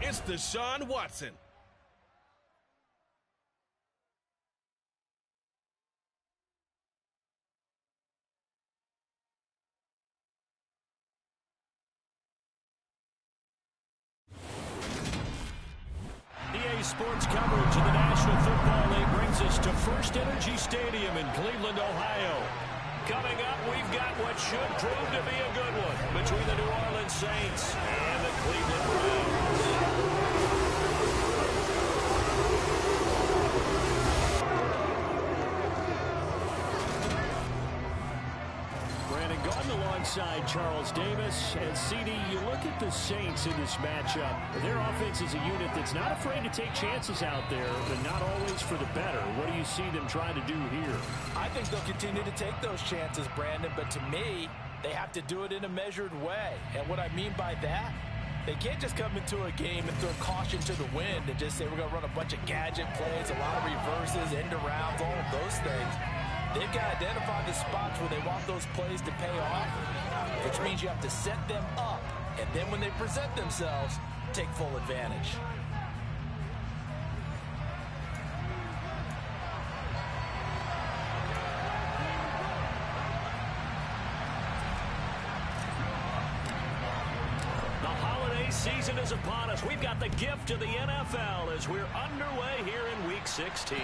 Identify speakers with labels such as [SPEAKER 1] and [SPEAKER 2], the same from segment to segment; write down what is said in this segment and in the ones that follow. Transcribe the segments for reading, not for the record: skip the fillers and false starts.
[SPEAKER 1] It's Deshaun Watson.
[SPEAKER 2] EA Sports coverage of the National Football League brings us to First Energy Stadium in Cleveland, Ohio. Coming up, we've got what should prove to be a good one between the New Orleans Saints and the Cleveland Browns. Alongside Charles Davis. And CD, you look at the Saints in this matchup. Their offense is a unit that's not afraid to take chances out there, but not always for the better. What do you see them trying to do here?
[SPEAKER 3] I think they'll continue to take those chances, Brandon, but to me, they have to do it in a measured way. And what I mean by that, they can't just come into a game and throw caution to the wind and just say we're going to run a bunch of gadget plays, a lot of reverses, end arounds, all of those things. They've got to identify the spots where they want those plays to pay off, which means you have to set them up, and then when they present themselves, take full advantage.
[SPEAKER 2] The holiday season is upon us. We've got the gift of the NFL as we're underway here in Week 16.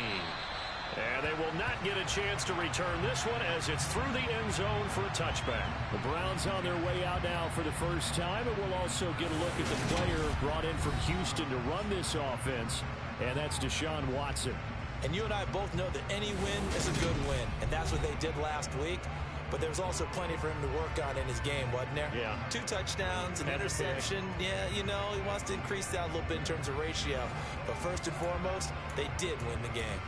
[SPEAKER 2] And they will not get a chance to return this one as it's through the end zone for a touchback. The Browns on their way out now for the first time, and we'll also get a look at the player brought in from Houston to run this offense, and that's Deshaun Watson.
[SPEAKER 3] And you and I both know that any win is a good win, and that's what they did last week. But there's also plenty for him to work on in his game, wasn't there?
[SPEAKER 2] Yeah.
[SPEAKER 3] 2 touchdowns, an interception. Yeah, you know, he wants to increase that a little bit in terms of ratio. But first and foremost, they did win the game.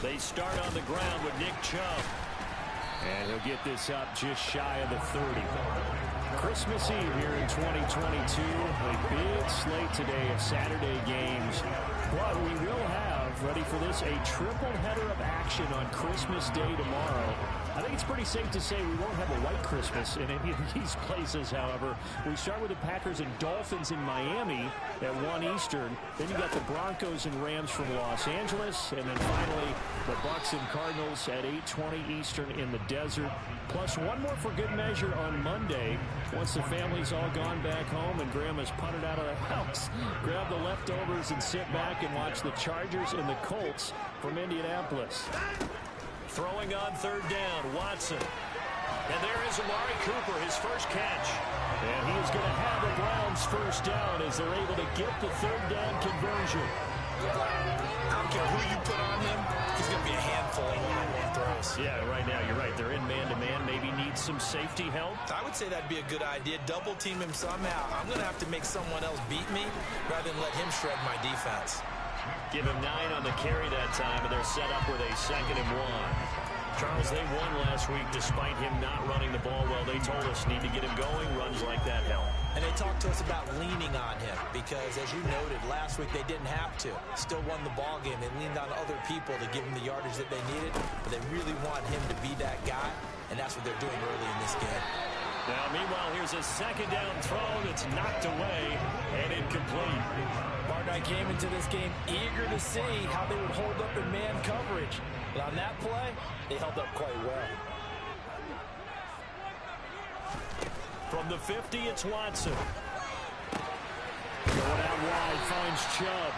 [SPEAKER 2] They start on the ground with Nick Chubb. And he'll get this up just shy of the 30. Christmas Eve here in 2022. A big slate today of Saturday games. But we will have, ready for this, a triple header of action on Christmas Day tomorrow. I think it's pretty safe to say we won't have a white Christmas in any of these places, however. We start with the Packers and Dolphins in Miami at 1 Eastern. Then you got the Broncos and Rams from Los Angeles. And then finally, the Bucks and Cardinals at 8:20 Eastern in the desert. Plus one more for good measure on Monday. Once the family's all gone back home and Grandma's punted out of the house, grab the leftovers and sit back and watch the Chargers and the Colts from Indianapolis. Throwing on third down, Watson. And there is Amari Cooper, his first catch. And he is going to have the Browns first down as they're able to get the third down conversion.
[SPEAKER 3] I don't care who you put on him, he's going to be a handful of one-on-one throws.
[SPEAKER 2] Yeah, right now, you're right. They're in man-to-man, maybe needs some safety help.
[SPEAKER 3] I would say that'd be a good idea. Double team him somehow. I'm going to have to make someone else beat me rather than let him shred my defense.
[SPEAKER 2] Give him 9 on the carry that time, and they're set up with a 2nd and 1. Charles, they won last week despite him not running the ball well. They told us need to get him going. Runs like that help.
[SPEAKER 3] And they talked to us about leaning on him because, as you noted, last week they didn't have to. Still won the ball game. They leaned on other people to give him the yardage that they needed, but they really want him to be that guy, and that's what they're doing early in this game.
[SPEAKER 2] Now, meanwhile, here's a 2nd down throw that's knocked away and incomplete.
[SPEAKER 3] Martin, I came into this game eager to see how they would hold up in man coverage. But on that play, they held up quite well.
[SPEAKER 2] From the 50, it's Watson. Going out wide, finds Chubb.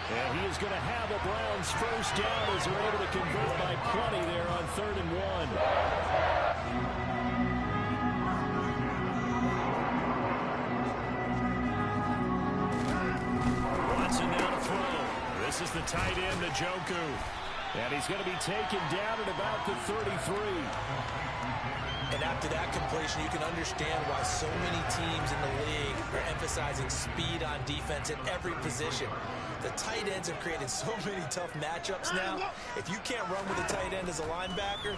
[SPEAKER 2] And he is going to have the Browns first down as they're able to convert by plenty there on 3rd and 1. This is the tight end, Njoku. And he's going to be taken down at about the 33.
[SPEAKER 3] And after that completion, you can understand why so many teams in the league are emphasizing speed on defense at every position. The tight ends have created so many tough matchups now. If you can't run with a tight end as a linebacker,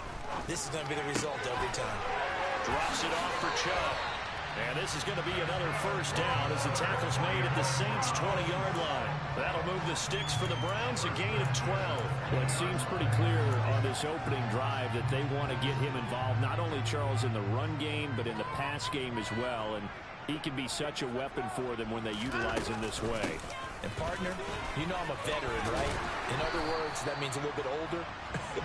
[SPEAKER 3] this is going to be the result every time.
[SPEAKER 2] Drops it off for Chubb. And this is going to be another first down as the tackle's made at the Saints' 20-yard line. That'll move the sticks for the Browns, a gain of 12. Well, it seems pretty clear on this opening drive that they want to get him involved, not only, Charles, in the run game, but in the pass game as well. And he can be such a weapon for them when they utilize him this way.
[SPEAKER 3] And, partner, you know I'm a veteran, right? In other words, that means a little bit older.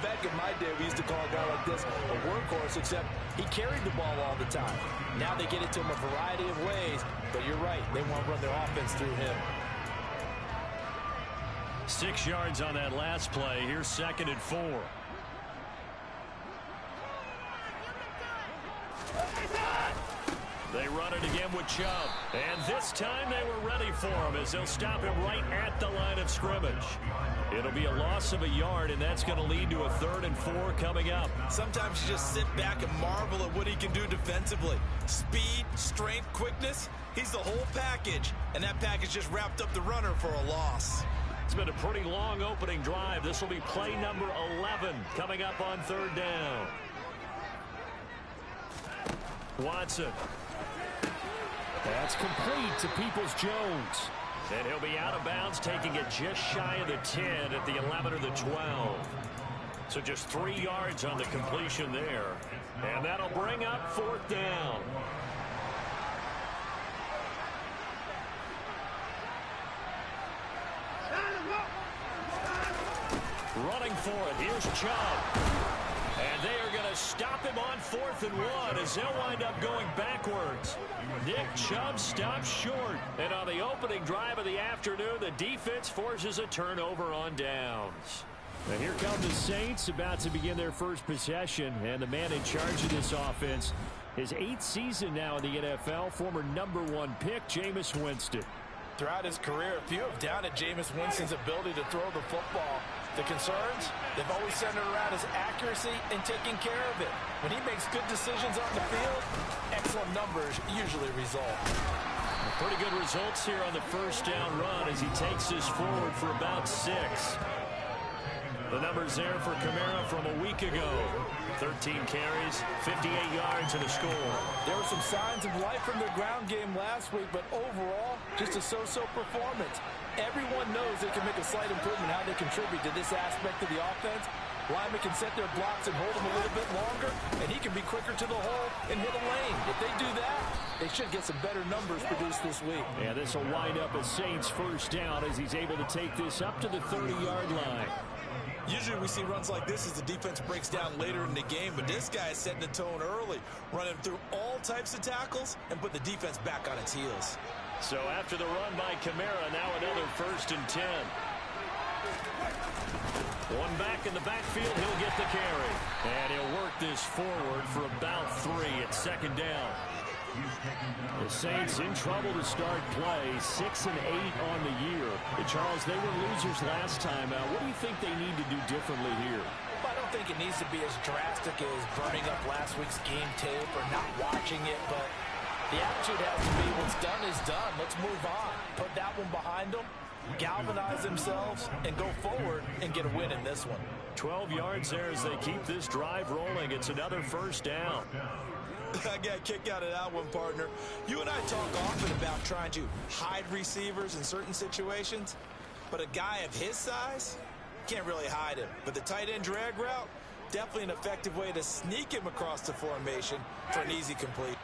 [SPEAKER 3] Back in my day, we used to call a guy like this a workhorse, except he carried the ball all the time. Now they get it to him a variety of ways, but you're right. They want to run their offense through him.
[SPEAKER 2] 6 yards on that last play. Here's 2nd and 4. They run it again with Chubb. And this time they were ready for him as they'll stop him right at the line of scrimmage. It'll be a loss of a yard, and that's going to lead to a 3rd and 4 coming up.
[SPEAKER 3] Sometimes you just sit back and marvel at what he can do defensively. Speed, strength, quickness. He's the whole package, and that package just wrapped up the runner for a loss.
[SPEAKER 2] It's been a pretty long opening drive. This will be play number 11 coming up on 3rd down. Watson. That's complete to Peoples-Jones. And he'll be out of bounds, taking it just shy of the 10 at the 11 or the 12. So just 3 yards on the completion there. And that'll bring up 4th down. Running for it. Here's Chubb. And they are going to stop him on 4th and 1 as they'll wind up going backwards. Nick Chubb stops short. And on the opening drive of the afternoon, the defense forces a turnover on downs. And here come the Saints about to begin their first possession. And the man in charge of this offense, his 8th season now in the NFL, former #1 pick, Jameis Winston.
[SPEAKER 3] Throughout his career, few have doubted Jameis Winston's ability to throw the football. The concerns, they've always centered around his accuracy and taking care of it. When he makes good decisions on the field, excellent numbers usually result.
[SPEAKER 2] Pretty good results here on the first down run as he takes this forward for about 6. The numbers there for Kamara from a week ago. 13 carries, 58 yards, and a score.
[SPEAKER 3] There were some signs of life from their ground game last week, but overall, just a so-so performance. Everyone knows they can make a slight improvement how they contribute to this aspect of the offense. Linemen can set their blocks and hold them a little bit longer, and he can be quicker to the hole and hit a lane. If they do that, they should get some better numbers produced this week.
[SPEAKER 2] Yeah, this will wind up a Saints first down as he's able to take this up to the 30-yard line.
[SPEAKER 3] Usually we see runs like this as the defense breaks down later in the game, but this guy is setting the tone early, running through all types of tackles and put the defense back on its heels.
[SPEAKER 2] So after the run by Kamara, now another 1st and 10. One back in the backfield, he'll get the carry. And he'll work this forward for about 3 at 2nd down. The Saints in trouble to start play, 6 and 8 on the year. But Charles, they were losers last time. What do you think they need to do differently here?
[SPEAKER 3] Well, I don't think it needs to be as drastic as burning up last week's game tape or not watching it, but the attitude has to be what's done is done. Let's move on. Put that one behind them, galvanize themselves, and go forward and get a win in this one.
[SPEAKER 2] 12 yards there as they keep this drive rolling. It's another first down.
[SPEAKER 3] I got a kick out of that one, partner. You and I talk often about trying to hide receivers in certain situations, but a guy of his size can't really hide him. But the tight end drag route, definitely an effective way to sneak him across the formation for an easy complete.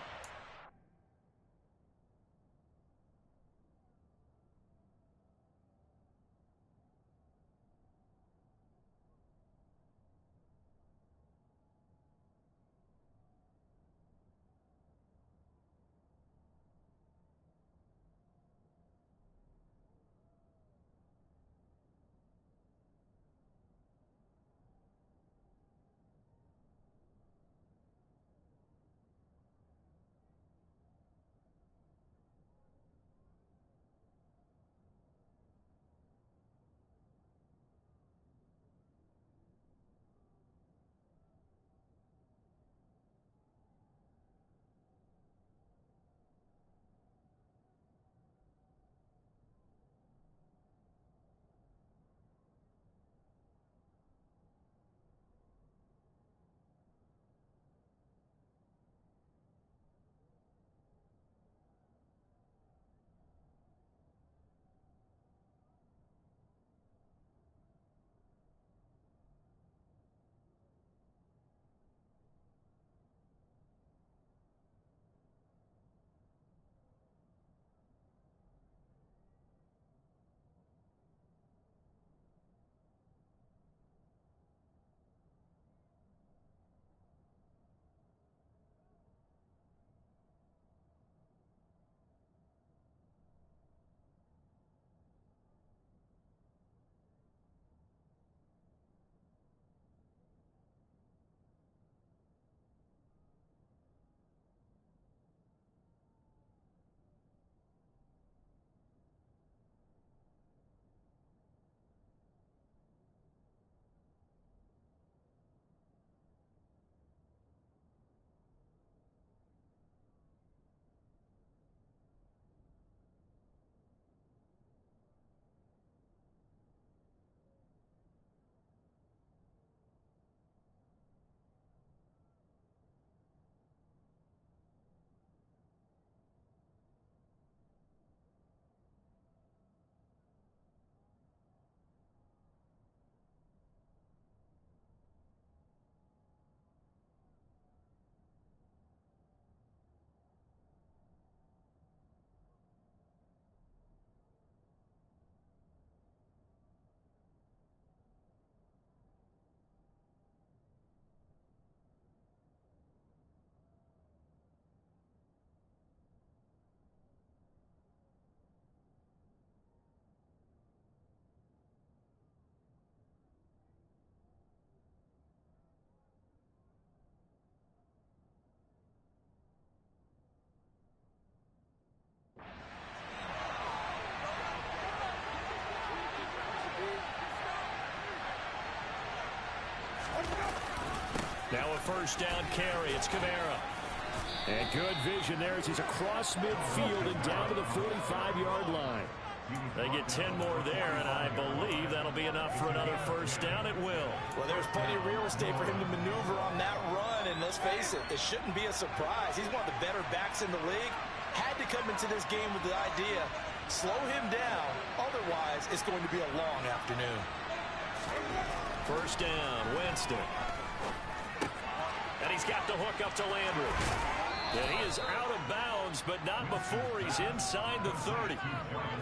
[SPEAKER 2] Now a first down carry. It's Kamara. And good vision there as he's across midfield and down to the 45-yard line. They get 10 more there, and I believe that'll be enough for another first down. It will.
[SPEAKER 3] Well, there's plenty of real estate for him to maneuver on that run, and let's face it, it shouldn't be a surprise. He's one of the better backs in the league. Had to come into this game with the idea, slow him down, otherwise it's going to be a long afternoon.
[SPEAKER 2] First down, Winston. And he's got the hook up to Landry. And he is out of bounds, but not before he's inside the 30.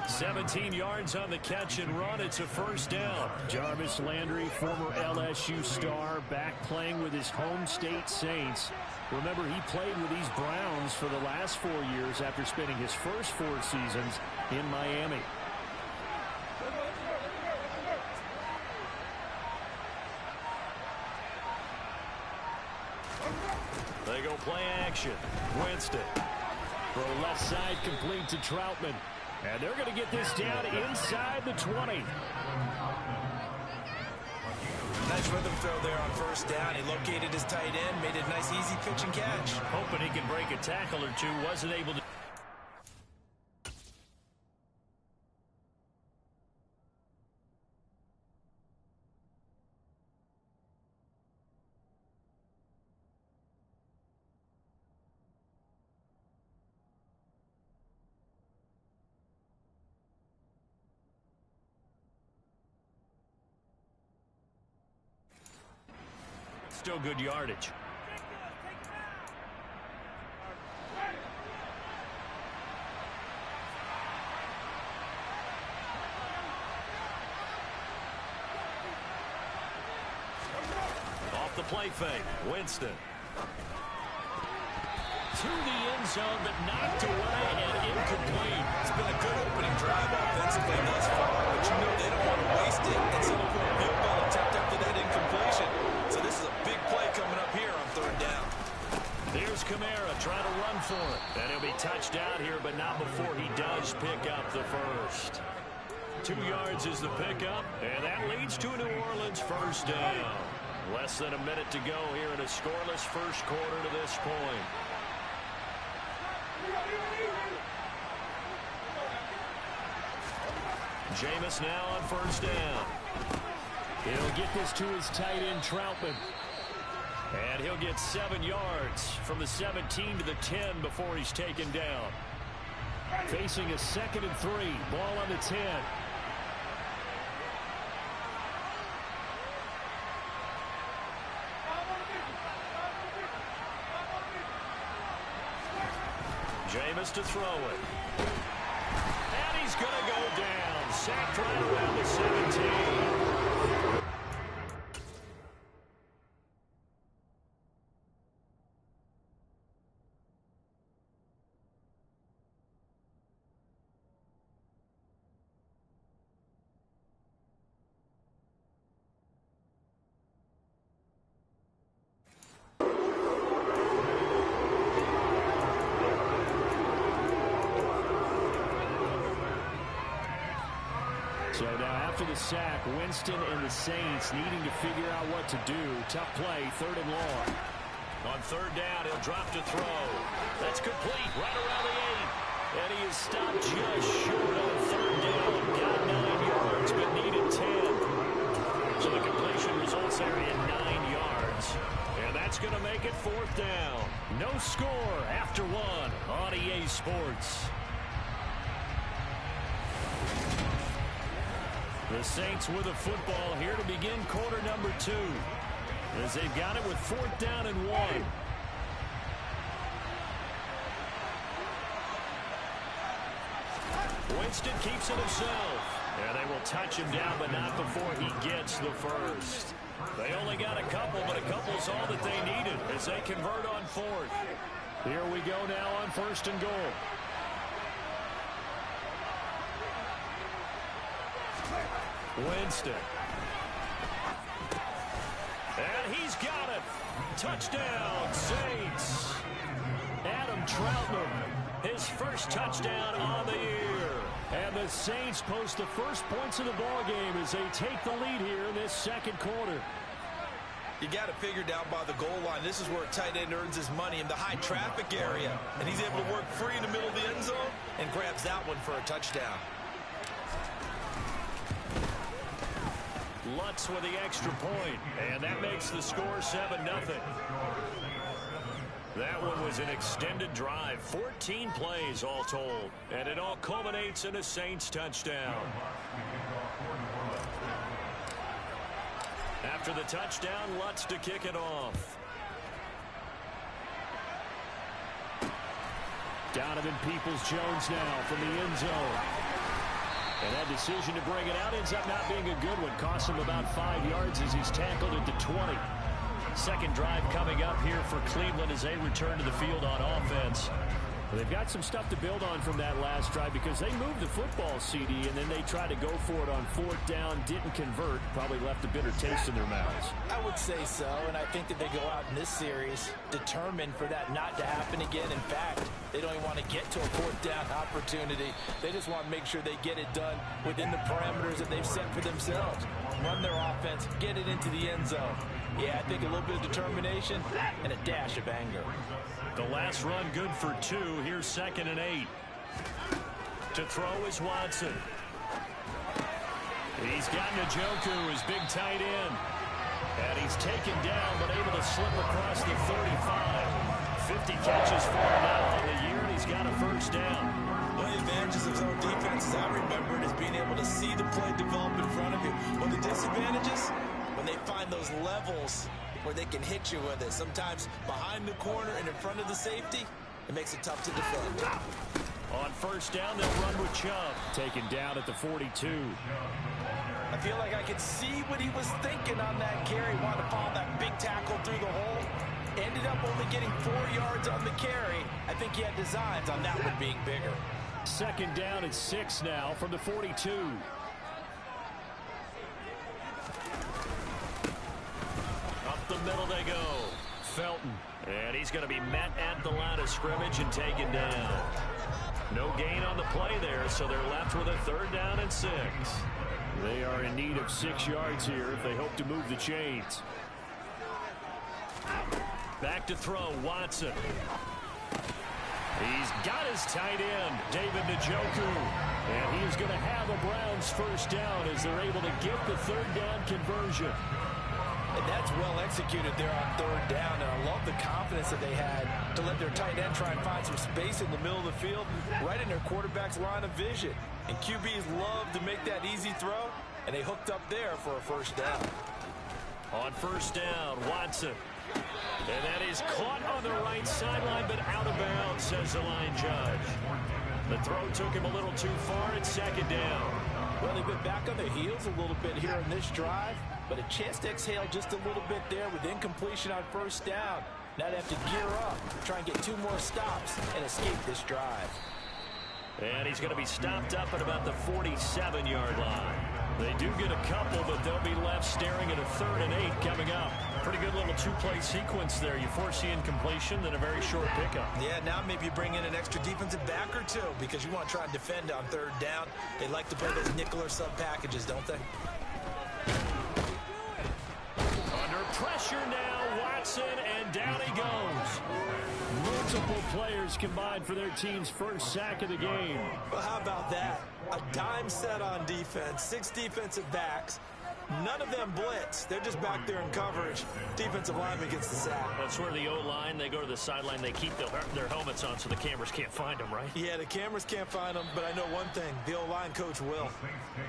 [SPEAKER 2] 17 yards on the catch and run. It's a first down. Jarvis Landry, former LSU star, back playing with his home state Saints. Remember, he played with these Browns for the last 4 years after spending his first 4 seasons in Miami. They go play action. Winston. Throw left side complete to Troutman. And they're going to get this down inside the 20.
[SPEAKER 3] Nice rhythm throw there on first down. He located his tight end, made a nice easy pitch and catch.
[SPEAKER 2] Hoping he can break a tackle or two. Wasn't able to. Still good yardage. Off the play fake, Winston. To the end zone, but knocked away and incomplete.
[SPEAKER 3] It's been a good opening drive offensively thus far, but you know they don't want to waste it and settle for a field goal attempt after that incompletion. So this is a big play coming up here on third down.
[SPEAKER 2] Here's Kamara trying to run for it. And he'll be touched out here, but not before he does pick up the first. 2 yards is the pickup, and that leads to a New Orleans first down. Less than a minute to go here in a scoreless first quarter to this point. Jameis now on first down. He'll get this to his tight end, Troutman. And he'll get 7 yards from the 17 to the 10 before he's taken down. Facing a 2nd and 3. Ball on the 10. Jameis to throw it. And he's going to go down. Sacked right around the 17. So now after the sack, Winston and the Saints needing to figure out what to do. Tough play, 3rd and long. On third down, he'll drop to throw. That's complete, right around the 8. And he is stopped just short on third down. Got 9 yards, but needed 10. So the completion results there in 9 yards. And that's going to make it 4th down. No score after 1 on EA Sports. The Saints with a football here to begin quarter number 2. As they've got it with 4th down and 1. Winston keeps it himself. And they will touch him down, but not before he gets the first. They only got a couple, but a couple's all that they needed as they convert on 4th. Here we go now on 1st and goal. Winston. And he's got it. Touchdown, Saints. Adam Troutman, his first touchdown on the year. And the Saints post the first points of the ball game as they take the lead here in this 2nd quarter.
[SPEAKER 3] You got it figured down by the goal line. This is where a tight end earns his money, in the high traffic area. And he's able to work free in the middle of the end zone and grabs that one for a touchdown.
[SPEAKER 2] Lutz with the extra point, and that makes the score 7-0. That one was an extended drive, 14 plays all told, and it all culminates in a Saints touchdown. After the touchdown, Lutz to kick it off. Donovan Peoples-Jones now from the end zone. And that decision to bring it out ends up not being a good one. Costs him about 5 yards as he's tackled at the 20. Second drive coming up here for Cleveland as they return to the field on offense. They've got some stuff to build on from that last drive because they moved the football, CD, and then they tried to go for it on fourth down, didn't convert, probably left a bitter taste in their mouths.
[SPEAKER 3] I would say so, and I think that they go out in this series determined for that not to happen again. In fact, they don't even want to get to a fourth down opportunity. They just want to make sure they get it done within the parameters that they've set for themselves. Run their offense, get it into the end zone. Yeah, I think a little bit of determination and a dash of anger.
[SPEAKER 2] The last run good for 2. Here's 2nd and 8. To throw is Watson. He's got Njoku, his big tight end. And he's taken down, but able to slip across the 35. 50 catches for him now on the year, and he's got a first down.
[SPEAKER 3] One of the advantages of zone defense, as I remember it, is being able to see the play develop in front of you. One of the disadvantages, when they find those levels where they can hit you with it. Sometimes behind the corner and in front of the safety, it makes it tough to defend.
[SPEAKER 2] On first down, they'll run with Chubb. Taken down at the 42.
[SPEAKER 3] I feel like I could see what he was thinking on that carry. Wanted to follow that big tackle through the hole. Ended up only getting 4 yards on the carry. I think he had designs on that one being bigger.
[SPEAKER 2] Second down at 6 now from the 42. Up the middle they go. Felton. And he's going to be met at the line of scrimmage and taken down. No gain on the play there, so they're left with a 3rd down and 6. They are in need of 6 yards here if they hope to move the chains. Back to throw, Watson. He's got his tight end, David Njoku. And he is going to have a Browns first down as they're able to get the 3rd down conversion.
[SPEAKER 3] And that's well executed there on 3rd down. And I love the confidence that they had to let their tight end try and find some space in the middle of the field, right in their quarterback's line of vision. And QBs love to make that easy throw, and they hooked up there for a first down.
[SPEAKER 2] On first down, Watson. And that is caught on the right sideline, but out of bounds, says the line judge. The throw took him a little too far at 2nd down.
[SPEAKER 3] Well, they've been back on their heels a little bit here in this drive, but a chance to exhale just a little bit there with incompletion on first down. Now they have to gear up, try and get 2 more stops, and escape this drive.
[SPEAKER 2] And he's going to be stopped up at about the 47-yard line. They do get a couple, but they'll be left staring at a 3rd and 8 coming up. Pretty good little 2-play sequence there. You foresee incompletion, then a very short pickup.
[SPEAKER 3] Yeah, now maybe you bring in an extra defensive back or 2 because you want to try and defend on 3rd down. They like to play those nickel or sub packages, don't they?
[SPEAKER 2] Under pressure now, Watson, and down he goes. Multiple players combined for their team's first sack of the game.
[SPEAKER 3] Well, how about that? A dime set on defense, 6 defensive backs. None of them blitz. They're just back there in coverage. Defensive lineman gets the sack.
[SPEAKER 2] That's where the O-line, they go to the sideline, they keep their helmets on so the cameras can't find them, right?
[SPEAKER 3] Yeah, the cameras can't find them, but I know one thing. The O-line coach will.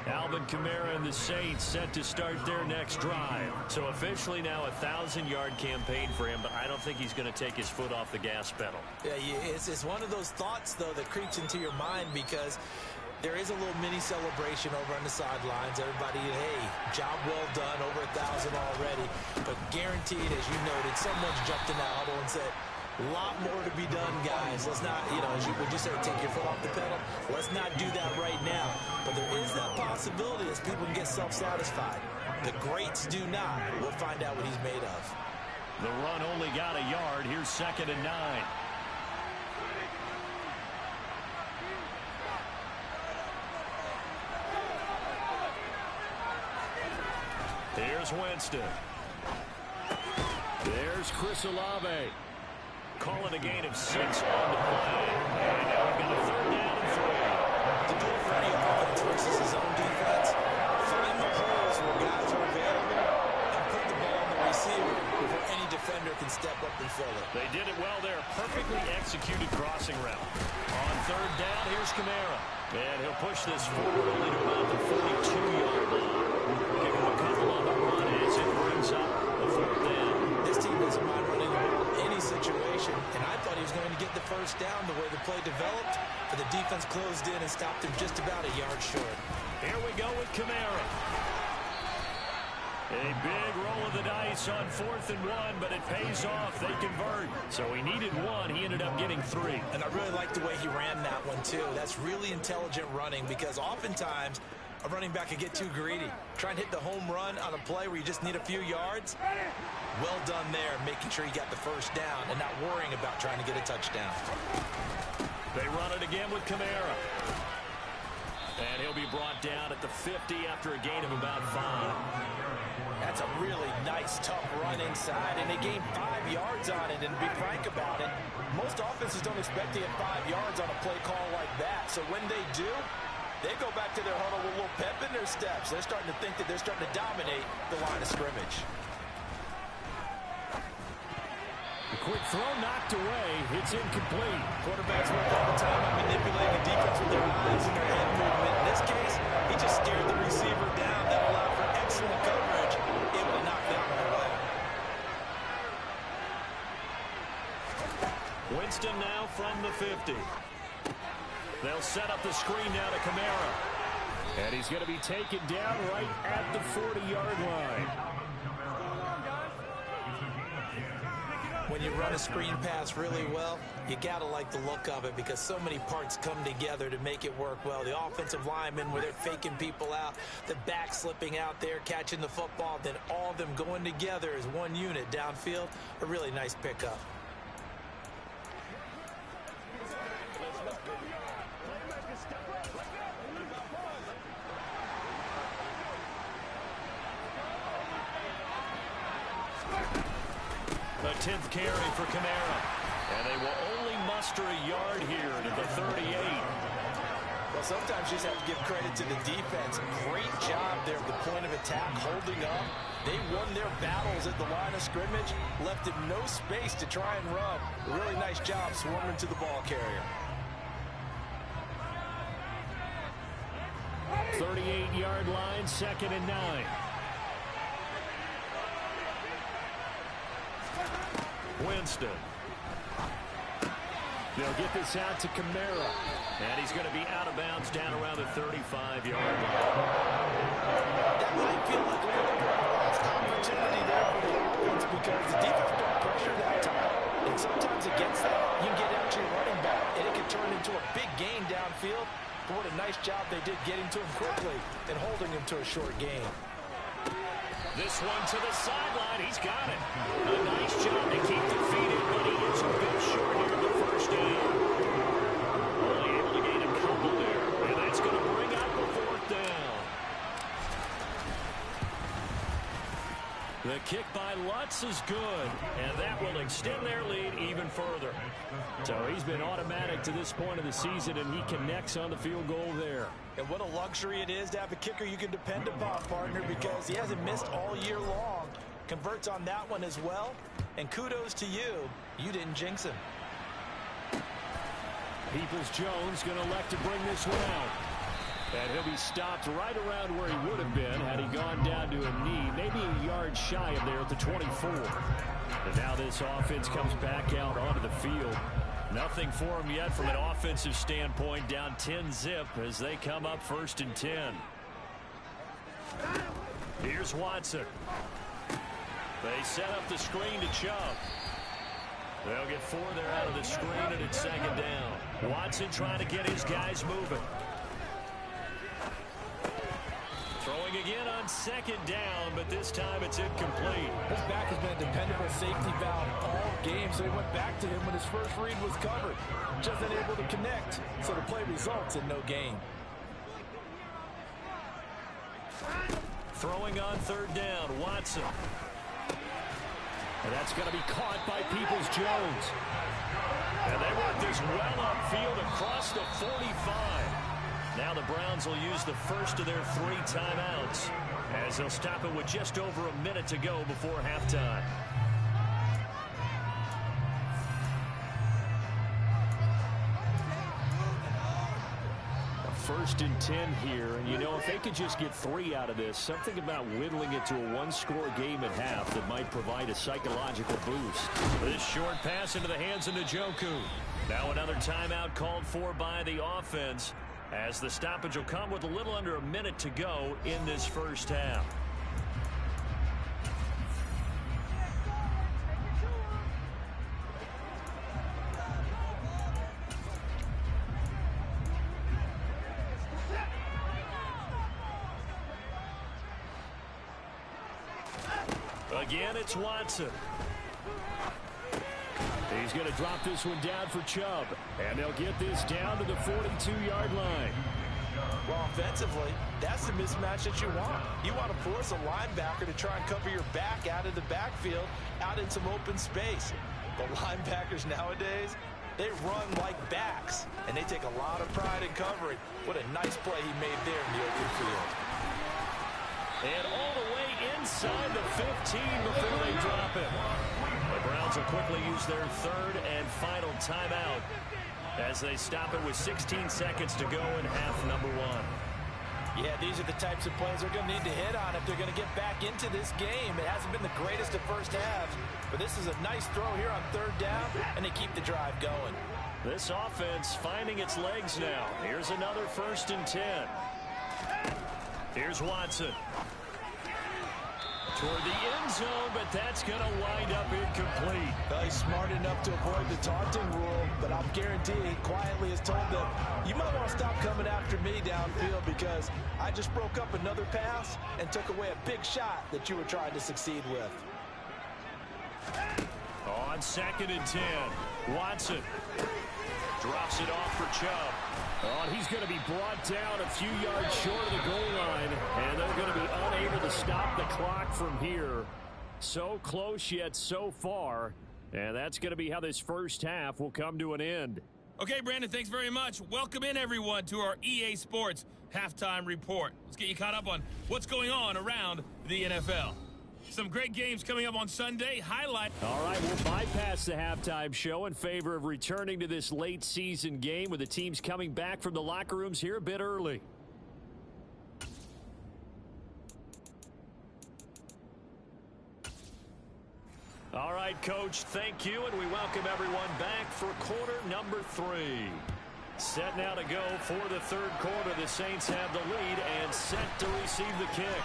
[SPEAKER 2] Alvin Kamara and the Saints set to start their next drive. So officially now a 1,000-yard campaign for him, but I don't think he's going to take his foot off the gas pedal.
[SPEAKER 3] Yeah, it's one of those thoughts, though, that creeps into your mind because there is a little mini celebration over on the sidelines. Everybody, hey, job well done, over 1,000 already. But guaranteed, as you noted, someone's jumped in that huddle and said, a lot more to be done, guys. Let's not, as you would you say, take your foot off the pedal? Let's not do that right now. But there is that possibility as people can get self-satisfied. The greats do not. We'll find out what he's made of.
[SPEAKER 2] The run only got a yard. Here's 2nd and 9. Here's Winston. There's Chris Olave. Calling a gain of 6 on the play. And now we've got a 3rd down and 3.
[SPEAKER 3] To do it for any offense versus his own defense, find the holes where guys are available and put the ball on the receiver before any defender can step up and fill it.
[SPEAKER 2] They did it well there. Perfectly executed crossing route. On 3rd down, here's Kamara. And he'll push this forward only to about the 42-yard line. Give him a couple on the run as it brings up the 4th down.
[SPEAKER 3] This team doesn't mind running the ball in any situation, and I thought he was going to get the 1st down the way the play developed, but the defense closed in and stopped him just about a yard short.
[SPEAKER 2] Here we go with Kamara. A big roll of the dice on 4th and 1, but it pays off. They convert. So he needed 1. He ended up getting 3.
[SPEAKER 3] And I really like the way he ran that one, too. That's really intelligent running because oftentimes a running back can get too greedy. Try and hit the home run on a play where you just need a few yards. Well done there, making sure he got the 1st down and not worrying about trying to get a touchdown.
[SPEAKER 2] They run it again with Kamara. And he'll be brought down at the 50 after a gain of about 5.
[SPEAKER 3] That's a really nice, tough run inside, and they gained 5 yards on it. And to be frank about it, most offenses don't expect to get 5 yards on a play call like that. So when they do, they go back to their huddle with a little pep in their steps. They're starting to think that they're starting to dominate the line of scrimmage.
[SPEAKER 2] A quick throw knocked away. It's incomplete.
[SPEAKER 3] Quarterbacks work all the time on manipulating the defense with their eyes and their head movement. In this case, he just scared the receiver down. That allowed for excellent coverage, able to knock that one away.
[SPEAKER 2] Winston now from the 50. They'll set up the screen now to Kamara. And he's going to be taken down right at the 40-yard line.
[SPEAKER 3] When you run a screen pass really well, you got to like the look of it because so many parts come together to make it work well. The offensive linemen, where they're faking people out, the back slipping out there, catching the football, then all of them going together as one unit downfield. A really nice pickup.
[SPEAKER 2] The 10th carry for Kamara. And they will only muster a yard here to the 38.
[SPEAKER 3] Well, sometimes you just have to give credit to the defense. Great job there at the point of attack, holding up. They won their battles at the line of scrimmage, left him no space to try and run. A really nice job swarming to the ball carrier.
[SPEAKER 2] 38-yard line, 2nd and 9. Winston. They'll get this out to Kamara. And he's going to be out of bounds down around the 35-yard line.
[SPEAKER 3] That might feel like a little bit of a lost opportunity there for the offense because the defense got pressure that time. And sometimes against that, you can get out to your running back, and it can turn into a big gain downfield. But what a nice job they did getting to him quickly and holding him to a short gain.
[SPEAKER 2] This one to the sideline. He's got it. A nice job to keep the feet in, but he is a bit short here in the 1st down. Only able to gain a couple there, and that's going to bring out the 4th down. The kick by Lutz is good, and that will extend their lead even further. So he's been automatic to this point of the season, and he connects on the field goal there.
[SPEAKER 3] And what a luxury it is to have a kicker you can depend upon, partner, because he hasn't missed all year long. Converts on that one as well. And kudos to you. You didn't jinx him.
[SPEAKER 2] Peoples-Jones going to elect to bring this one out. And he'll be stopped right around where he would have been had he gone down to a knee, maybe a yard shy of there at the 24. And now this offense comes back out onto the field. Nothing for him yet from an offensive standpoint, down 10-zip as they come up 1st and 10. Here's Watson. They set up the screen to Chubb. They'll get 4 there out of the screen, and it's 2nd down. Watson trying to get his guys moving. Throwing again on 2nd down, but this time it's incomplete.
[SPEAKER 3] His back has been a dependable safety valve all game, so he went back to him when his first read was covered. Just unable to connect, so the play results in no gain.
[SPEAKER 2] Throwing on 3rd down, Watson. And that's going to be caught by Peoples-Jones. And they want this well upfield across the 45. Now the Browns will use the first of their 3 timeouts as they'll stop it with just over a minute to go before halftime. First and 10 here, and you know, if they could just get 3 out of this, something about whittling it to a 1-score game at half that might provide a psychological boost. This short pass into the hands of Njoku. Now another timeout called for by the offense as the stoppage will come with a little under a minute to go in this first half. Again, it's Watson. He's going to drop this one down for Chubb. And they'll get this down to the 42-yard line.
[SPEAKER 3] Well, offensively, that's the mismatch that you want. You want to force a linebacker to try and cover your back out of the backfield, out in some open space. But linebackers nowadays, they run like backs, and they take a lot of pride in covering. What a nice play he made there in the open field.
[SPEAKER 2] And all the way inside the 15 before they drop it. The Browns will quickly use their 3rd and final timeout as they stop it with 16 seconds to go in half number 1.
[SPEAKER 3] Yeah, these are the types of plays they're going to need to hit on if they're going to get back into this game. It hasn't been the greatest of first halves, but this is a nice throw here on 3rd down, and they keep the drive going.
[SPEAKER 2] This offense finding its legs now. Here's another 1st and 10. Here's Watson. Toward the end zone, but that's going to wind up incomplete.
[SPEAKER 3] Well, he's smart enough to avoid the taunting rule, but I'm guaranteeing he quietly has told them, you might want to stop coming after me downfield because I just broke up another pass and took away a big shot that you were trying to succeed with.
[SPEAKER 2] On 2nd and 10, Watson drops it off for Chubb. Oh, and he's going to be brought down a few yards short of the goal line, and they're going to be unable to stop the clock from here. So close yet so far, and that's going to be how this first half will come to an end.
[SPEAKER 1] Okay, Brandon, thanks very much. Welcome in, everyone, to our EA Sports Halftime Report. Let's get you caught up on what's going on around the NFL. Some great games coming up on Sunday. Highlight.
[SPEAKER 2] All right, we'll bypass the halftime show in favor of returning to this late season game with the teams coming back from the locker rooms here a bit early. All right, Coach, thank you, and we welcome everyone back for quarter number 3. Set now to go for the 3rd quarter. The Saints have the lead and set to receive the kick.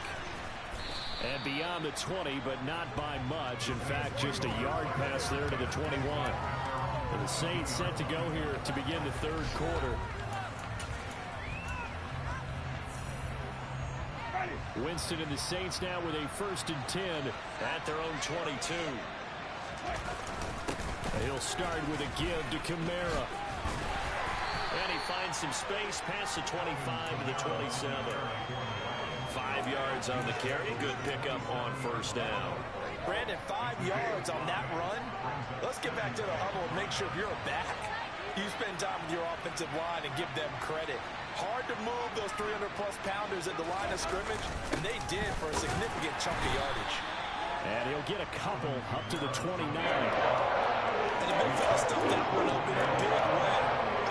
[SPEAKER 2] And beyond the 20, but not by much. In fact, just a yard pass there to the 21. And the Saints set to go here to begin the 3rd quarter. Winston and the Saints now with a 1st and 10 at their own 22. He'll start with a give to Kamara. And he finds some space past the 25 to the 27. 5 yards on the carry. Good pickup on 1st down.
[SPEAKER 3] Brandon, 5 yards on that run. Let's get back to the huddle and make sure you're a back. You spend time with your offensive line and give them credit. Hard to move those 300-plus pounders at the line of scrimmage, and they did for a significant chunk of yardage.
[SPEAKER 2] And he'll get a couple up to the 29.
[SPEAKER 3] And the big fella stuffed that one up in a big way.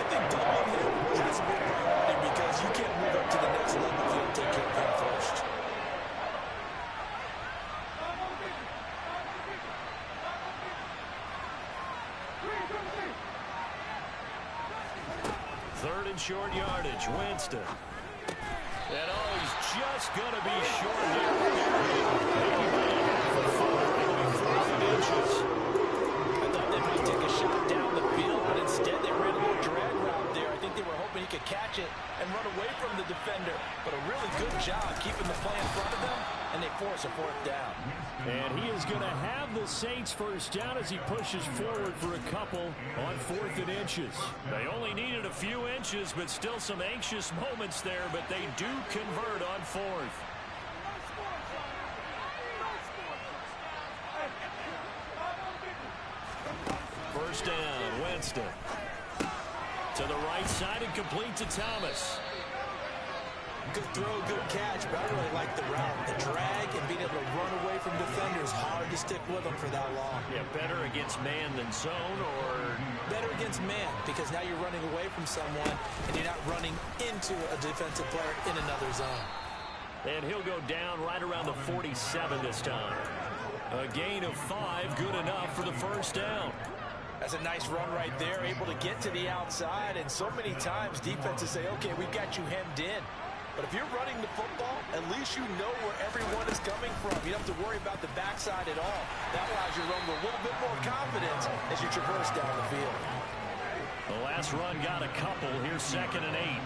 [SPEAKER 3] I think doubling him has to be a priority because you can't move up to the next level if you don't take care of him first.
[SPEAKER 2] Third and short yardage, Winston. And oh, he's just going to be short here. Maybe by a half a foot. It'll be 4 inches.
[SPEAKER 3] I thought they might take a shot down the field, but instead they ran a little drag route there. I think they were hoping he could catch it and run away from the defender. But a really good job keeping the play in front of them, and they force a 4th down.
[SPEAKER 2] And he is going to have the Saints 1st down as he pushes forward for a couple on 4th and inches. They only needed a few inches, but still some anxious moments there, but they do convert on 4th. first down. Winston to the right side and complete to Thomas.
[SPEAKER 3] Good throw, good catch, but I really like the route. The drag and being able to run away from defenders, hard to stick with them for that long.
[SPEAKER 2] Yeah, better against man than zone, or?
[SPEAKER 3] Better against man, because now you're running away from someone and you're not running into a defensive player in another zone.
[SPEAKER 2] And he'll go down right around the 47 this time. A gain of 5, good enough for the first down.
[SPEAKER 3] That's a nice run right there, able to get to the outside, and so many times defenses say, okay, we've got you hemmed in. But if you're running the football, at least you know where everyone is coming from. You don't have to worry about the backside at all. That allows you to run with a little bit more confidence as you traverse down the field.
[SPEAKER 2] The last run got a couple. Here's 2nd and 8.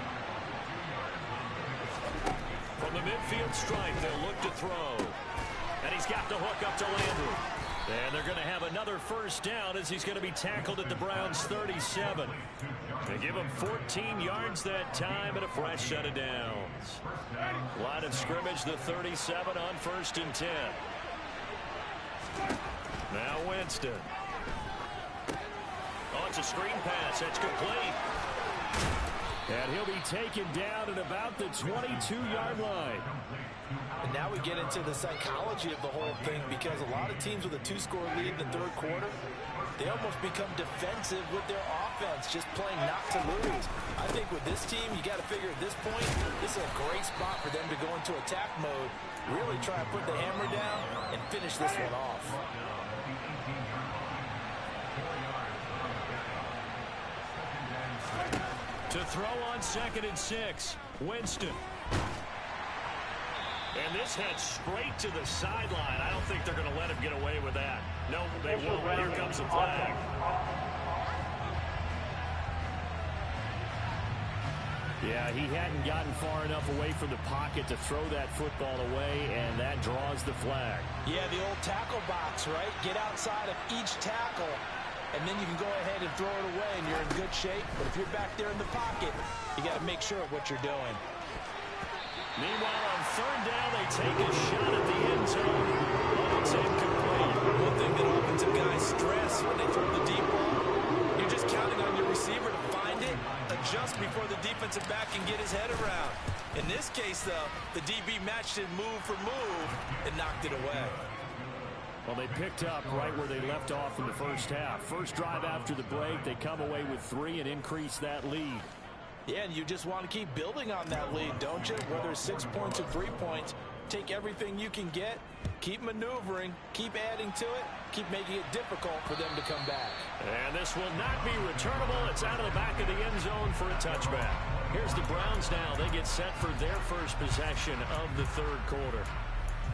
[SPEAKER 2] From the midfield stripe, they'll look to throw. And he's got the hook up to Landry. And they're going to have another first down as he's going to be tackled at the Browns' 37. They give him 14 yards that time and a fresh set of downs. Line of scrimmage, the 37 on 1st and 10. Now Winston. Oh, it's a screen pass. That's complete. And he'll be taken down at about the 22-yard line.
[SPEAKER 3] And now we get into the psychology of the whole thing, because a lot of teams with a 2-score lead in the third quarter, they almost become defensive with their offense, just playing not to lose. I think with this team, you got to figure at this point, this is a great spot for them to go into attack mode, really try to put the hammer down and finish this one off.
[SPEAKER 2] To throw on 2nd and 6, Winston. And this heads straight to the sideline. I don't think they're going to let him get away with that. No, they won't. Here comes the flag. Yeah, he hadn't gotten far enough away from the pocket to throw that football away, and that draws the flag.
[SPEAKER 3] Yeah, the old tackle box, right? Get outside of each tackle, and then you can go ahead and throw it away, and you're in good shape. But if you're back there in the pocket, you got to make sure of what you're doing.
[SPEAKER 2] Meanwhile, on 3rd down, they take a shot at the end zone, but it's incomplete.
[SPEAKER 3] One thing that offensive guys stress when they throw the deep ball, you're just counting on your receiver to find it, adjust before the defensive back can get his head around. In this case, though, the DB matched it move for move and knocked it away.
[SPEAKER 2] Well, they picked up right where they left off in the first half. First drive after the break, they come away with 3 and increase that lead.
[SPEAKER 3] Yeah, and you just want to keep building on that lead, don't you? Whether it's 6 points or 3 points, take everything you can get, keep maneuvering, keep adding to it, keep making it difficult for them to come back.
[SPEAKER 2] And this will not be returnable. It's out of the back of the end zone for a touchback. Here's the Browns now. They get set for their first possession of the third quarter.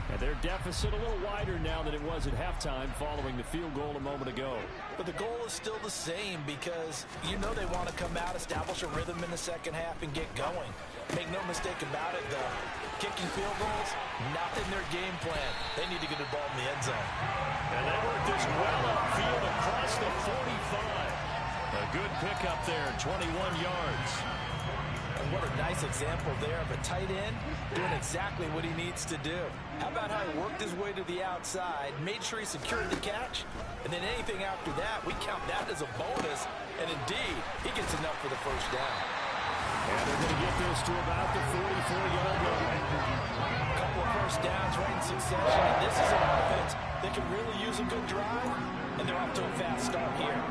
[SPEAKER 2] And their deficit a little wider now than it was at halftime following the field goal a moment ago.
[SPEAKER 3] But the goal is still the same, because you know they want to come out, establish a rhythm in the second half, and get going. Make no mistake about it, though. Kicking field goals, not in their game plan. They need to get the ball in the end zone.
[SPEAKER 2] And they work this well upfield across the 45. A good pickup there, 21 yards.
[SPEAKER 3] And what a nice example there of a tight end doing exactly what he needs to do. How about how he worked his way to the outside, made sure he secured the catch, and then anything after that, we count that as a bonus. And indeed, he gets enough for the first down.
[SPEAKER 2] And they're going to get this to about the 44-yard line.
[SPEAKER 3] A couple of first downs right in succession, and this is an offense that can really use a good drive, and they're off to a fast start here.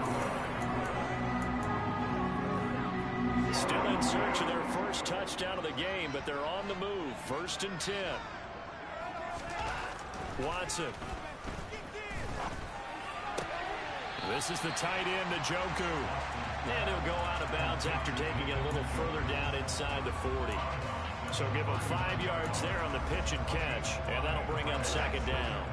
[SPEAKER 2] Still in search of their first touchdown of the game, but they're on the move. 1st and 10. Watson. This is the tight end, Njoku. And he'll go out of bounds after taking it a little further down inside the 40. So give him 5 yards there on the pitch and catch, and that'll bring up 2nd down.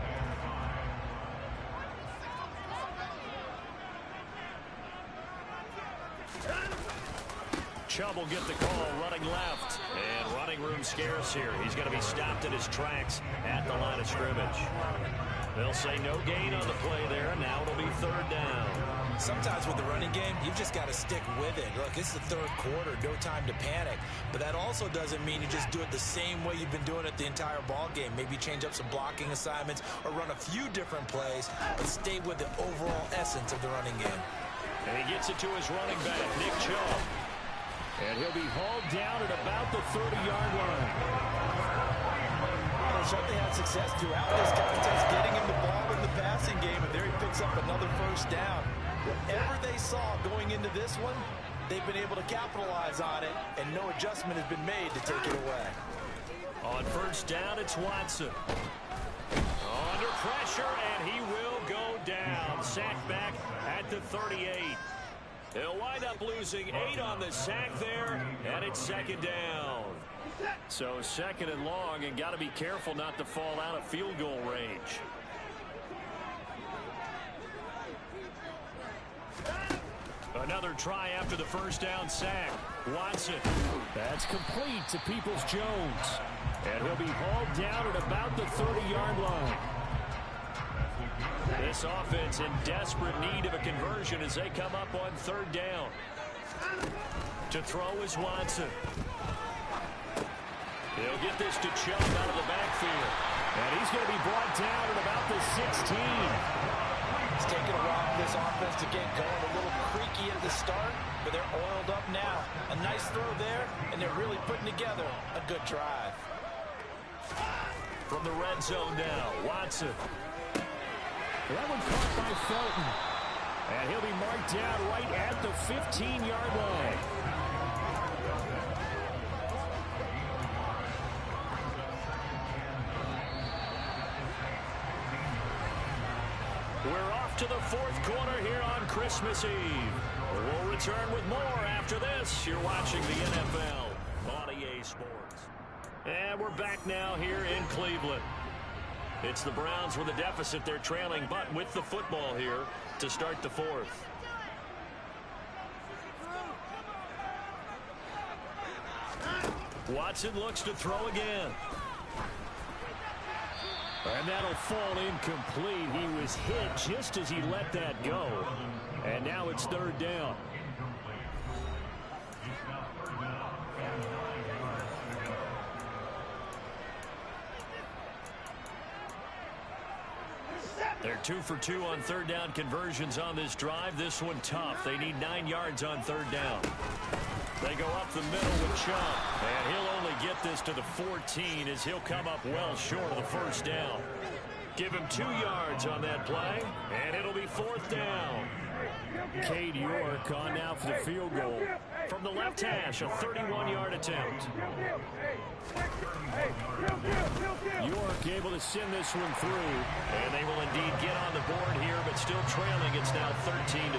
[SPEAKER 2] Chubb will get the call, running left. And running room scarce here. He's going to be stopped in his tracks at the line of scrimmage. They'll say no gain on the play there. Now it'll be 3rd down.
[SPEAKER 3] Sometimes with the running game, you've just got to stick with it. Look, it's the third quarter, no time to panic. But that also doesn't mean you just do it the same way you've been doing it the entire ball game. Maybe change up some blocking assignments or run a few different plays, but stay with the overall essence of the running game.
[SPEAKER 2] And he gets it to his running back, Nick Chubb. And he'll be hauled down at about the 30-yard line.
[SPEAKER 3] They certainly had success throughout this contest getting him the ball in the passing game, and there he picks up another first down. Whatever they saw going into this one, they've been able to capitalize on it, and no adjustment has been made to take it away.
[SPEAKER 2] On first down, it's Watson. Under pressure, and he will go down. Sacked back at the 38. He'll wind up losing 8 on the sack there, and it's second down. So second and long, and got to be careful not to fall out of field goal range. Another try after the first down sack. Watson. That's complete to Peoples-Jones. And he'll be hauled down at about the 30-yard line. This offense in desperate need of a conversion as they come up on third down. To throw is Watson. He'll get this to Chubb out of the backfield. And he's going to be brought down at about the 16.
[SPEAKER 3] It's taken a while for this offense to get going. A little creaky at the start, but they're oiled up now. A nice throw there, and they're really putting together a good drive.
[SPEAKER 2] From the red zone now, Watson. That one caught by Felton. And he'll be marked down right at the 15-yard line. We're off to the fourth quarter here on Christmas Eve. We'll return with more after this. You're watching the NFL on EA Sports. And we're back now here in Cleveland. It's the Browns with a deficit. They're trailing, but with the football here to start the fourth. Watson looks to throw again. And that'll fall incomplete. He was hit just as he let that go. And now it's third down. They're 2 for 2 on third down conversions on this drive. This one tough. They need 9 yards on third down. They go up the middle with Chubb. And he'll only get this to the 14 as he'll come up well short of the first down. Give him 2 yards on that play, and it'll be fourth down. Cade York on now for the field goal. From the left hash, a 31-yard attempt. York able to send this one through. And they will indeed get on the board here, but still trailing. It's now 13-3.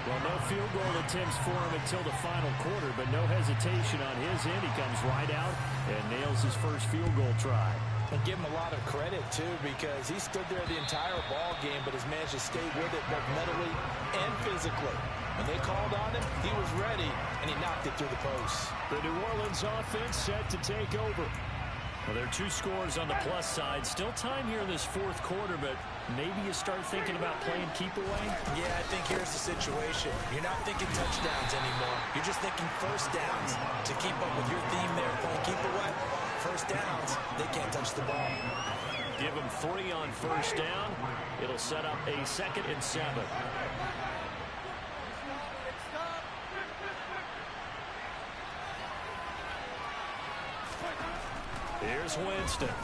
[SPEAKER 2] Well, no field goal attempts for him until the final quarter, but no hesitation on his end. He comes right out and nails his first field goal try.
[SPEAKER 3] And give him a lot of credit, too, because he stood there the entire ball game, but has managed to stay with it both mentally and physically. When they called on him, he was ready, and he knocked it through the post.
[SPEAKER 2] The New Orleans offense set to take over. Well, there are 2 scores on the plus side. Still time here in this fourth quarter, but maybe you start thinking about playing keep away?
[SPEAKER 3] Yeah, I think here's the situation. You're not thinking touchdowns anymore. You're just thinking first downs. To keep up with your theme there, playing keep away, first downs, they can't touch the ball.
[SPEAKER 2] Give them 3 on first down. It'll set up a 2nd and 7. Here's Winston.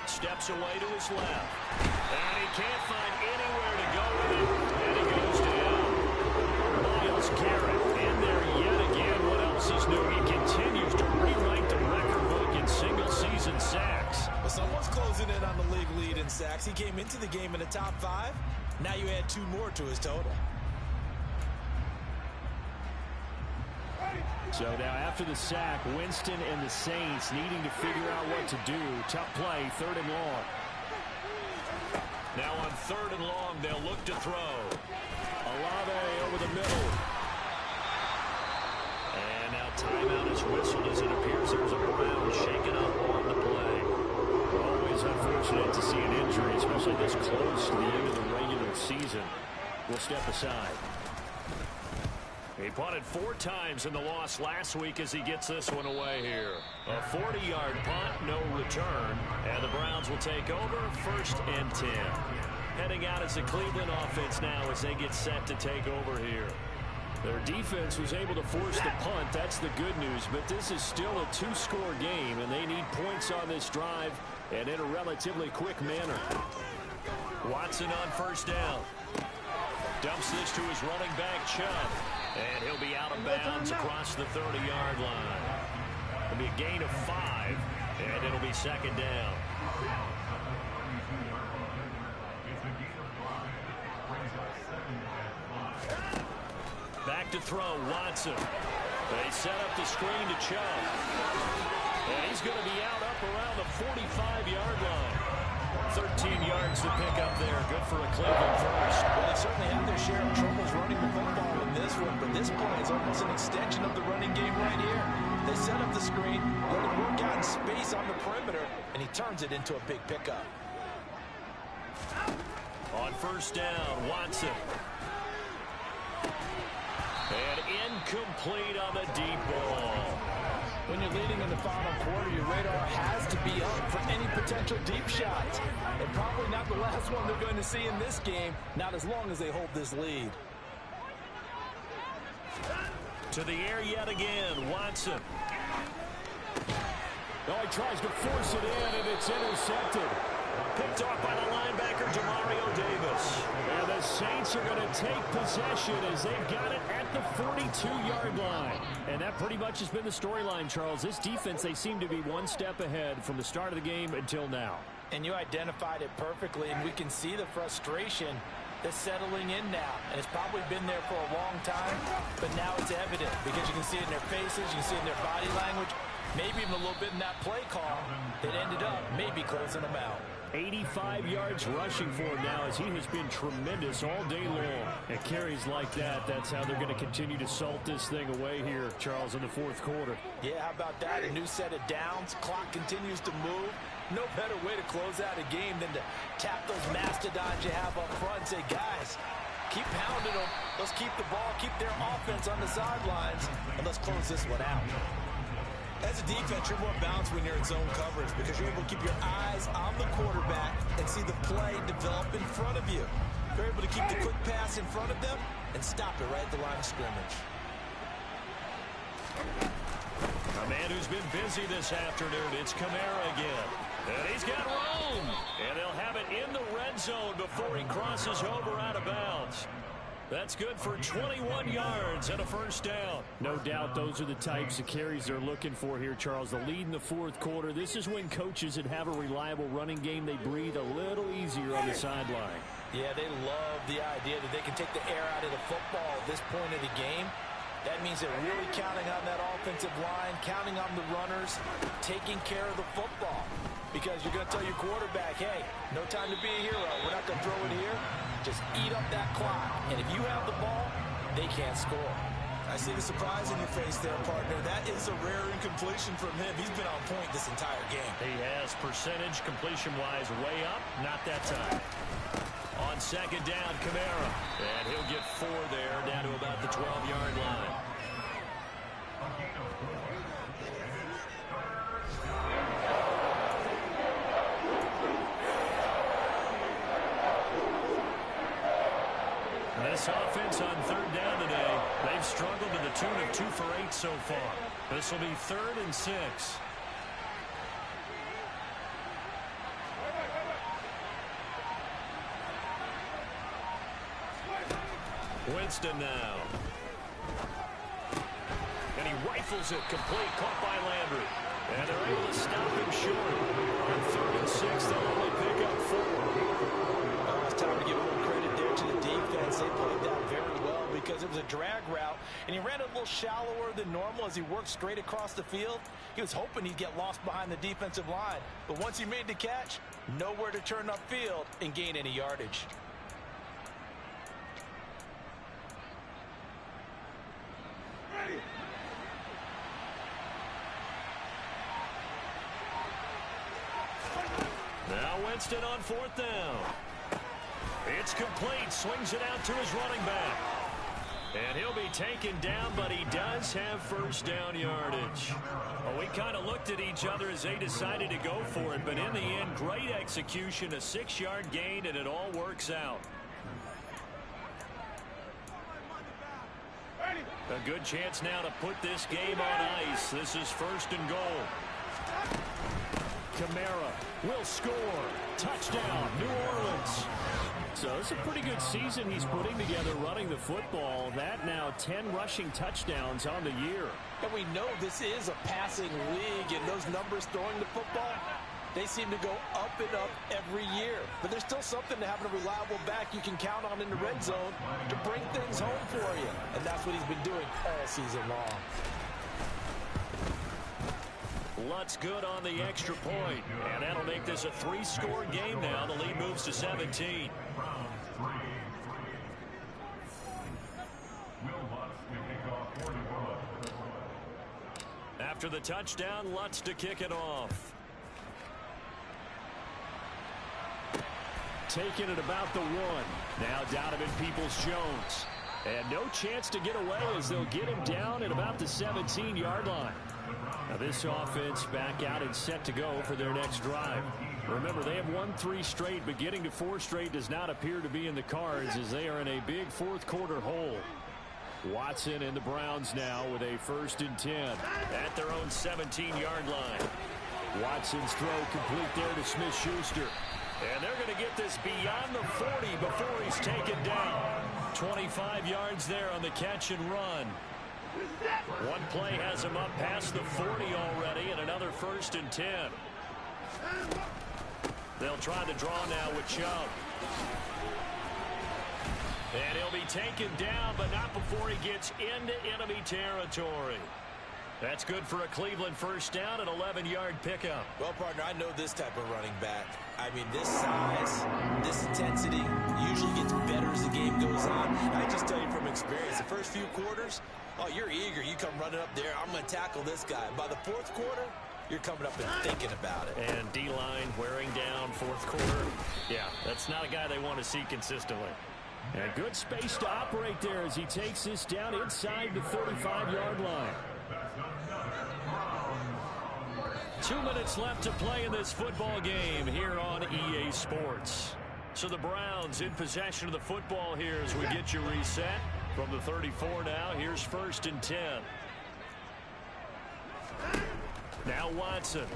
[SPEAKER 2] Steps away to his left. And he can't find anywhere to go with it. And he goes down. Myles Garrett in there yet again. What else is new? He continues to rewrite the record book in single-season sacks.
[SPEAKER 3] Well, someone's closing in on the league lead in sacks. He came into the game in the top 5. Now you add 2 more to his total.
[SPEAKER 2] So now after the sack, Winston and the Saints needing to figure out what to do. Tough play, 3rd and long. Now on 3rd and long, they'll look to throw. Olave over the middle. And now timeout is whistled as it appears there's a Brown shaken up on the play. Always unfortunate to see an injury, especially this close to the end of the regular season. We'll step aside. He punted 4 times in the loss last week as he gets this one away here. A 40-yard punt, no return. And the Browns will take over 1st and 10. heading out as the Cleveland offense now as they get set to take over here. Their defense was able to force the punt. That's the good news. But this is still a two-score game, and they need points on this drive and in a relatively quick manner.
[SPEAKER 3] Watson on first down. Dumps this to his running back, Chubb.
[SPEAKER 2] And he'll be out of bounds across the 30-yard line. It'll be a gain of 5, and it'll be second down. Back to throw, Watson. They set up the screen to Chubb. And he's going to be out up around the 45-yard line. 13 yards to pick up there. Good for a Cleveland first.
[SPEAKER 3] Well, they certainly have their share of troubles running the football in this one, but this play is almost an extension of the running game right here. They set up the screen, let him work out in space on the perimeter, and he turns it into a big pickup.
[SPEAKER 2] On first down, Watson. And incomplete on the deep ball.
[SPEAKER 3] When you're leading in the final quarter, your radar has to be up for any potential deep shots. And probably not the last one they're going to see in this game, not as long as they hold this lead.
[SPEAKER 2] To the air yet again, Watson. Oh, he tries to force it in, and it's intercepted. Picked off by the linebacker, Demario Davis. And the Saints are going to take possession as they've got it at the 42-yard line. And that pretty much has been the storyline, Charles. This defense, they seem to be one step ahead from the start of the game until now.
[SPEAKER 3] And you identified it perfectly, and we can see the frustration that's settling in now. And it's probably been there for a long time, but now it's evident because you can see it in their faces, you can see it in their body language, maybe even a little bit in that play call that ended up maybe closing them out.
[SPEAKER 2] 85 yards rushing for him now as he has been tremendous all day long. And carries like that, that's how they're going to continue to salt this thing away here, Charles, in the fourth quarter.
[SPEAKER 3] Yeah, how about that? A new set of downs. Clock continues to move. No better way to close out a game than to tap those mastodons you have up front and say, guys, keep pounding them. Let's keep the ball, keep their offense on the sidelines, and let's close this one out. As a defense, you're more balanced when you're in zone coverage because you're able to keep your eyes on the quarterback and see the play develop in front of you. You're able to keep the quick pass in front of them and stop it right at the line of scrimmage.
[SPEAKER 2] A man who's been busy this afternoon, it's Kamara again. And he's got room. And they'll have it in the red zone before he crosses over out of bounds. That's good for 21 yards and a first down. No doubt those are the types of carries they're looking for here, Charles. The lead in the fourth quarter. This is when coaches that have a reliable running game, they breathe a little easier on the sideline.
[SPEAKER 3] Yeah, they love the idea that they can take the air out of the football at this point of the game. That means they're really counting on that offensive line, counting on the runners, taking care of the football. Because you're going to tell your quarterback, hey, no time to be a hero. We're not going to throw it here. Just eat up that clock. And if you have the ball, they can't score. I see the surprise in your face there, partner. That is a rare incompletion from him. He's been on point this entire game.
[SPEAKER 2] He has percentage completion-wise way up. Not that time. On second down, Kamara. And he'll get 4 there, down to about the 12-yard line. This offense on third down today, they've struggled to the tune of 2 for 8 so far. This will be 3rd and 6. Winston now. And he rifles it complete, caught by Landry. And they're able to stop him short. On 3rd and 6, they'll only pick up 4.
[SPEAKER 3] Oh, it's time to give a little credit there to the defense. They played that very well because it was a drag route, and he ran a little shallower than normal as he worked straight across the field. He was hoping he'd get lost behind the defensive line, but once he made the catch, nowhere to turn upfield and gain any yardage.
[SPEAKER 2] Now Winston on 4th down. It's complete. Swings it out to his running back. And he'll be taken down, but he does have first down yardage. Well, we kind of looked at each other as they decided to go for it, but in the end, great execution, a 6-yard gain, and it all works out. A good chance now to put this game on ice. This is first and goal. Kamara will score. Touchdown, New Orleans. So it's a pretty good season he's putting together running the football. That now 10 rushing touchdowns on the year.
[SPEAKER 3] And we know this is a passing league, and those numbers throwing the football, they seem to go up and up every year. But there's still something to having a reliable back you can count on in the red zone to bring things home for you. And that's what he's been doing all season long.
[SPEAKER 2] Lutz good on the extra point, and that'll make this a 3-score game now. The lead moves to 17. After the touchdown, Lutz to kick it off. Taking it about the 1. Now Donovan Peoples-Jones. And no chance to get away as they'll get him down at about the 17-yard line. Now this offense back out and set to go for their next drive. Remember, they have won 3 straight, but getting to 4 straight does not appear to be in the cards as they are in a big fourth-quarter hole. Watson and the Browns now with a 1st and 10 at their own 17-yard line. Watson's throw complete there to Smith-Schuster. And they're going to get this beyond the 40 before he's taken down. 25 yards there on the catch and run. One play has him up past the 40 already, and another 1st and 10. They'll try the draw now with Chubb. And he'll be taken down, but not before he gets into enemy territory. That's good for a Cleveland 1st down, an 11-yard pickup.
[SPEAKER 3] Well, partner, I know this type of running back. I mean, this size, this intensity usually gets better as the game goes on. I just tell you from experience, the first few quarters, oh, you're eager. You come running up there, I'm going to tackle this guy. By the 4th quarter, you're coming up and thinking about it.
[SPEAKER 2] And D-line wearing down 4th quarter. Yeah, that's not a guy they want to see consistently. And good space to operate there as he takes this down inside the 35-yard line. 2 minutes left to play in this football game here on EA Sports. So the Browns in possession of the football here as we get you reset. From the 34 now, here's 1st and 10. Now Watson.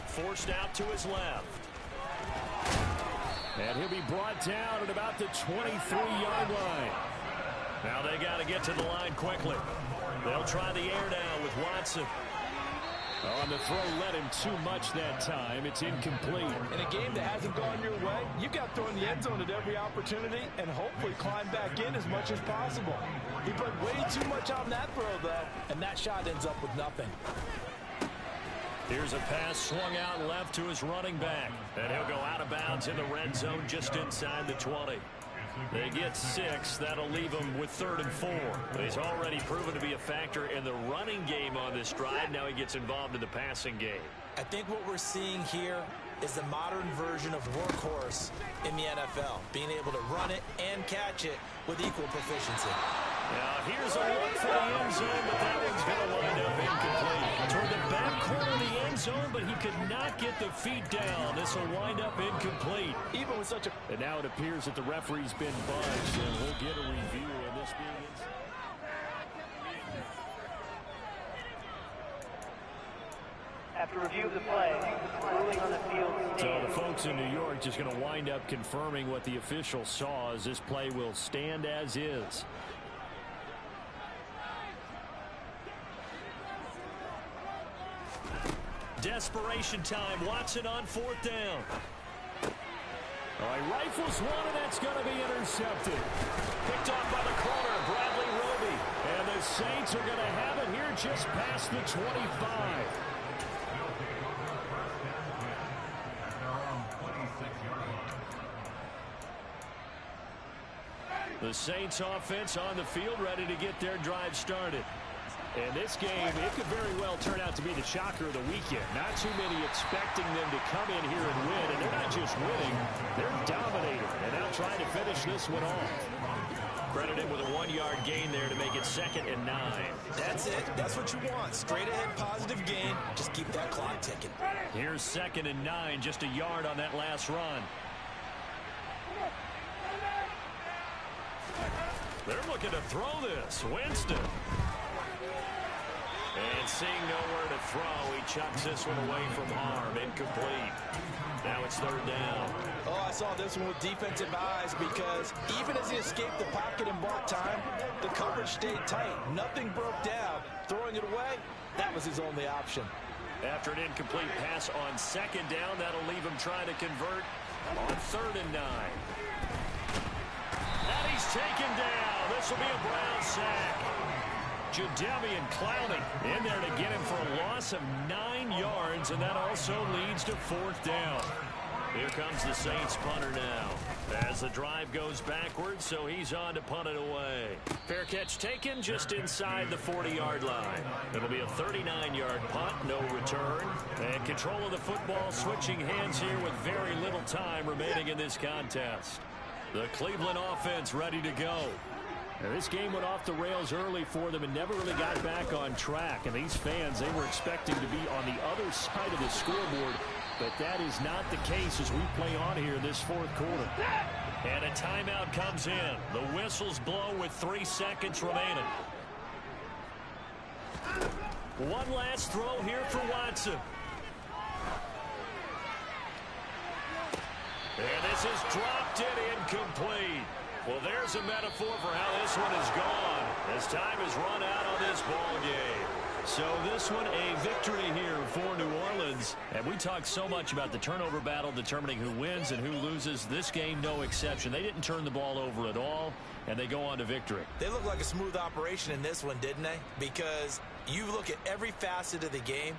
[SPEAKER 2] Forced out to his left. And he'll be brought down at about the 23-yard line. Now they got to get to the line quickly. They'll try the air now with Watson. Oh, and the throw led him too much that time. It's incomplete.
[SPEAKER 3] In a game that hasn't gone your way, you've got to throw in the end zone at every opportunity and hopefully climb back in as much as possible. He put way too much on that throw, though, and that shot ends up with nothing.
[SPEAKER 2] Here's a pass swung out left to his running back. And he'll go out of bounds in the red zone just inside the 20. They get 6. That'll leave him with 3rd and 4. But he's already proven to be a factor in the running game on this drive. Now he gets involved in the passing game.
[SPEAKER 3] I think what we're seeing here is the modern version of workhorse in the NFL. Being able to run it and catch it with equal proficiency.
[SPEAKER 2] Now here's a look for the end zone, but that one's going to wind up incomplete. Toward the back corner of the end zone, but he could not get the feet down. This will wind up incomplete.
[SPEAKER 3] Even with such a...
[SPEAKER 2] And now it appears that the referee's been buzzed, and we'll get a review of this being inside.
[SPEAKER 4] After review of the play, ruling on the field.
[SPEAKER 2] So the folks in New York just going to wind up confirming what the official saw as this play will stand as is. Desperation time. Watson on 4th down. All right, rifles one, and that's going to be intercepted. Picked off by the corner, Bradley Roby. And the Saints are going to have it here just past the 25. The Saints offense on the field ready to get their drive started. And this game, it could very well turn out to be the shocker of the weekend. Not too many expecting them to come in here and win. And they're not just winning, they're dominating. And now try to finish this one off. Credited with a 1-yard gain there to make it 2nd and 9.
[SPEAKER 3] That's it. That's what you want. Straight ahead positive gain. Just keep that clock ticking.
[SPEAKER 2] Here's 2nd and 9, just a yard on that last run. They're looking to throw this. Winston. And seeing nowhere to throw, he chucks this one away from harm. Incomplete. Now it's 3rd down.
[SPEAKER 3] Oh, I saw this one with defensive eyes because even as he escaped the pocket and bought time, the coverage stayed tight. Nothing broke down. Throwing it away, that was his only option.
[SPEAKER 2] After an incomplete pass on 2nd down, that'll leave him trying to convert on 3rd and 9. And he's taken down. This will be a Brown sack. Jadeveon Clowney in there to get him for a loss of 9 yards, and that also leads to 4th down. Here comes the Saints punter now as the drive goes backwards, so he's on to punt it away. Fair catch taken just inside the 40-yard line. It'll be a 39-yard punt, no return. And control of the football switching hands here with very little time remaining in this contest. The Cleveland offense ready to go. Now, this game went off the rails early for them and never really got back on track. And these fans, they were expecting to be on the other side of the scoreboard. But that is not the case as we play on here this 4th quarter. And a timeout comes in. The whistles blow with 3 seconds remaining. One last throw here for Watson. And this is dropped in incomplete. Well, there's a metaphor for how this one is gone as time has run out on this ball game. So this one a victory here for New Orleans. And we talked so much about the turnover battle determining who wins and who loses. This game, no exception. They didn't turn the ball over at all, and they go on to victory.
[SPEAKER 3] They look like a smooth operation in this one, didn't they? Because you look at every facet of the game,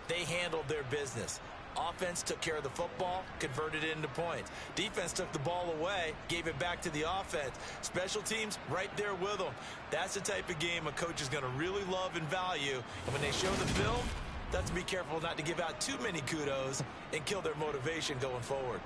[SPEAKER 3] they handled their business. Offense took care of the football, converted it into points. Defense took the ball away, gave it back to the offense. Special teams right there with them. That's the type of game a coach is going to really love and value. And when they show the film, they have to be careful not to give out too many kudos and kill their motivation going forward.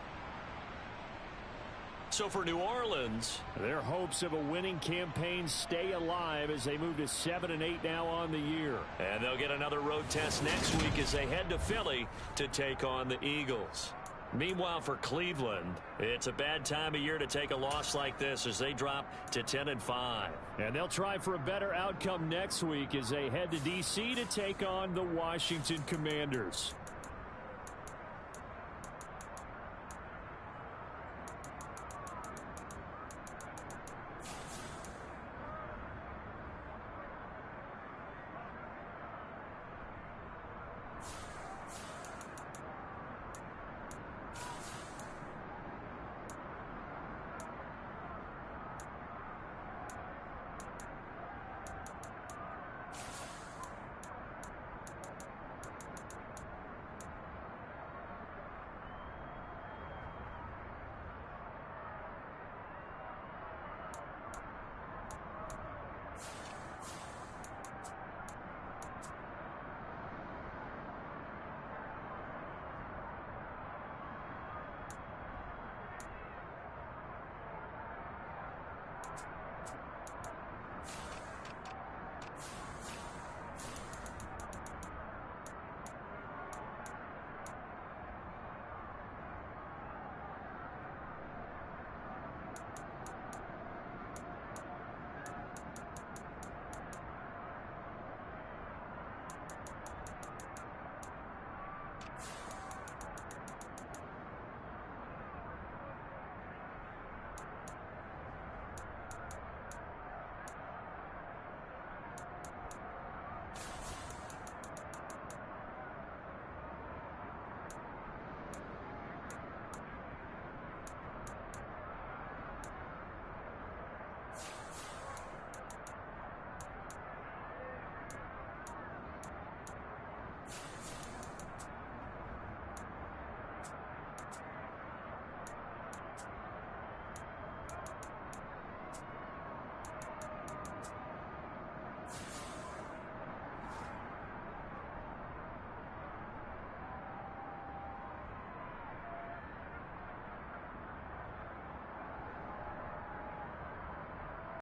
[SPEAKER 2] So for New Orleans, their hopes of a winning campaign stay alive as they move to 7-8 now on the year. And they'll get another road test next week as they head to Philly to take on the Eagles. Meanwhile, for Cleveland, it's a bad time of year to take a loss like this as they drop to 10-5. And they'll try for a better outcome next week as they head to D.C. to take on the Washington Commanders.